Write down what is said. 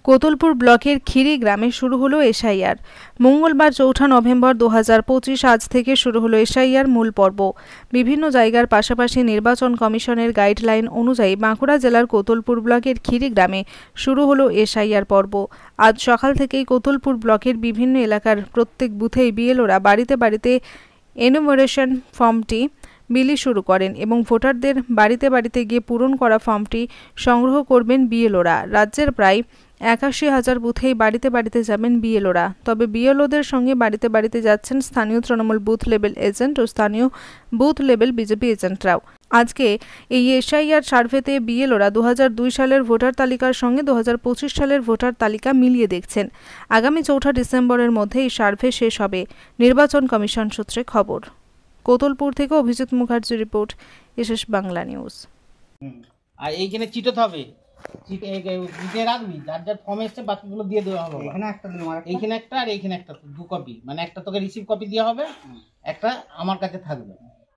কোতুলপুর ব্লকের খিরি গ্রামে শুরু হলো এসআইআর। মঙ্গলবার ৪ নভেম্বর ২০২৫ আজ থেকে শুরু হলো এসআইআর মূল পর্ব। বিভিন্ন জায়গার পাশাপাশি নির্বাচন কমিশনের গাইডলাইন অনুযায়ী বাঁকুড়া জেলার কোতুলপুর ব্লকের খিরি গ্রামে শুরু হলো এসআইআর পর্ব। আজ সকাল থেকেই কোতুলপুর ব্লকের বিভিন্ন এলাকার প্রত্যেক বুথেই বিএলওরা বাড়িতে বাড়িতে এনুমারেশন ফর্মটি বিলি শুরু করেন এবং ভোটারদের বাড়িতে বাড়িতে গিয়ে পূরণ করা ফর্মটি সংগ্রহ করবেন বিএলওরা। রাজ্যের প্রায় ৮১,০০০ বুথেই বাড়িতে বাড়িতে যাবেন বিএলওরা। তবে বিএলওদের সঙ্গে বাড়িতে বাড়িতে যাচ্ছেন স্থানীয় তৃণমূল বুথ লেভেল এজেন্ট ও স্থানীয় বুথ লেভেল বিজেপি এজেন্টরাও। আজকে এই এসআইআর সার্ভেতে বিএলওরা ২০০২ সালের ভোটার তালিকার সঙ্গে ২০২৫ সালের ভোটার তালিকা মিলিয়ে দেখছেন। আগামী ৪ ডিসেম্বরের মধ্যে এই সার্ভে শেষ হবে, নির্বাচন কমিশন সূত্রে খবর। কোতুলপুর থেকে Abhijit Mukherjee report, SS Bangla news. আর এইখানে চিটতে হবে, চিটে রাখবি, যার যার ফর্ম এসছে বাকিগুলো দিয়ে দেওয়া হবে। এইখানে একটা আর এইখানে একটা, 2 কপি, মানে একটা তোকে রিসিভ কপি দেওয়া হবে, একটা আমার কাছে থাকবে।